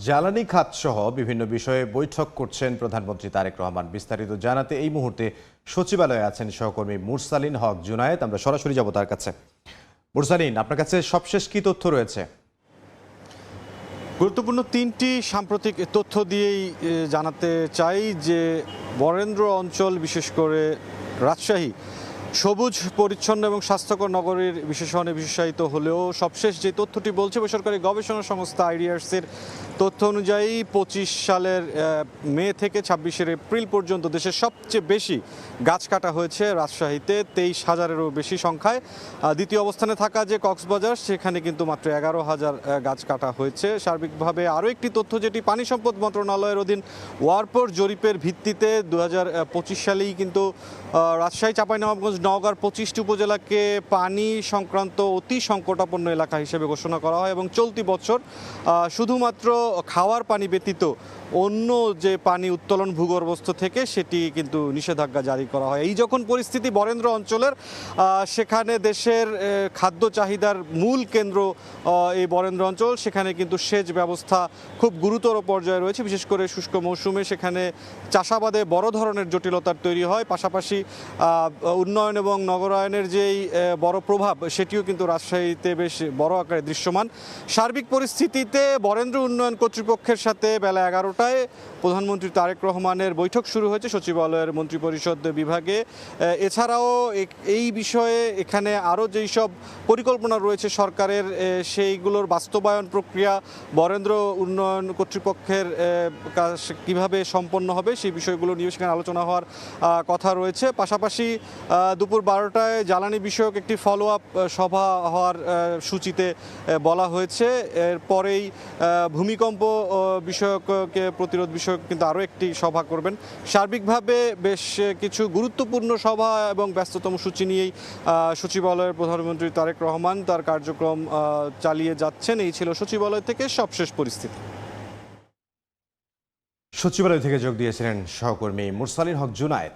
জ্বালানি খাত সহ বিভিন্ন বিষয়ে বৈঠক করছেন প্রধানমন্ত্রী তারেক রহমান। বিস্তারিত জানাতে এই মুহূর্তে সচিবালয়ে আছেন সহকর্মী মুরসালিন হক জুনায়েদ। আমরা সরাসরি যাব তার কাছে। মুরসালিন, আপনার কাছে সবশেষ কি তথ্য রয়েছে? গুরুত্বপূর্ণ তিনটি সাম্প্রতিক তথ্য দিয়েই জানাতে চাই যে বরেন্দ্র অঞ্চল, বিশেষ করে রাজশাহী, সবুজ পরিচ্ছন্ন এবং স্বাস্থ্যকর নগরীর বিশেষণে বিশেষায়িত হলেও সবশেষ যে তথ্যটি বলছে বেসরকারি গবেষণা সংস্থা আইডিআরসির তথ্য অনুযায়ী 25 সালের মে থেকে 26 এপ্রিল পর্যন্ত দেশের সবচেয়ে বেশি গাছ কাটা হয়েছে রাজশাহীতে, 23,000-এরও বেশি সংখ্যায়। দ্বিতীয় অবস্থানে থাকা যে কক্সবাজার, সেখানে কিন্তু মাত্র 11,000 গাছ কাটা হয়েছে। সার্বিকভাবে আরও একটি তথ্য, যেটি পানি সম্পদ মন্ত্রণালয়ের অধীন ওয়ারপোর জরিপের ভিত্তিতে 2025 সালেই কিন্তু রাজশাহী, চাঁপাইনবাবগঞ্জ, নওগাঁর 25টি উপজেলাকে পানি সংক্রান্ত অতি সংকটাপন্ন এলাকা হিসেবে ঘোষণা করা হয় এবং চলতি বছর শুধুমাত্র খাওয়ার পানি ব্যতীত অন্য যে পানি উত্তোলন ভূগর্ভস্থ থেকে সেটি কিন্তু নিষেধাজ্ঞা জারি করা হয়। এই যখন পরিস্থিতি বরেন্দ্র অঞ্চলের, সেখানে দেশের খাদ্য চাহিদার মূল কেন্দ্র এই বরেন্দ্র অঞ্চল, সেখানে কিন্তু সেচ ব্যবস্থা খুব গুরুতর পর্যায়ে রয়েছে। বিশেষ করে শুষ্ক মৌসুমে সেখানে চাষাবাদে বড় ধরনের জটিলতার তৈরি হয়। পাশাপাশি উন্নয়ন এবং নগরায়নের যেই বড় প্রভাব, সেটিও কিন্তু রাজশাহীতে বেশ বড় আকারে দৃশ্যমান। সার্বিক পরিস্থিতিতে বরেন্দ্র উন্নয়ন কর্তৃপক্ষের সাথে বেলা 11টায় প্রধানমন্ত্রী তারেক রহমানের বৈঠক শুরু হয়েছে সচিবালয়ের মন্ত্রিপরিষদ বিভাগে। এছাড়াও এই বিষয়ে এখানে আরও যেই সব পরিকল্পনা রয়েছে সরকারের, সেইগুলোর বাস্তবায়ন প্রক্রিয়া বরেন্দ্র উন্নয়ন কর্তৃপক্ষের কিভাবে সম্পন্ন হবে, সেই বিষয়গুলো নিয়ে সেখানে আলোচনা হওয়ার কথা রয়েছে। পাশাপাশি দুপুর 12টায় জ্বালানি বিষয়ক একটি ফলো আপ সভা হওয়ার সূচিতে বলা হয়েছে। এরপরেই ভূমিকম্প বিষয়ককে প্রতিরোধ বিষয়ক কিন্তু আরও একটি সভা করবেন। সার্বিকভাবে বেশ কিছু গুরুত্বপূর্ণ সভা এবং ব্যস্ততম সূচি নিয়েই সচিবালয়ের প্রধানমন্ত্রী তারেক রহমান তার কার্যক্রম চালিয়ে যাচ্ছেন। এই ছিল সচিবালয় থেকে সবশেষ পরিস্থিতি। সচিবালয় থেকে যোগ দিয়েছিলেন সহকর্মী মুরসালিন হক জুনায়েদ।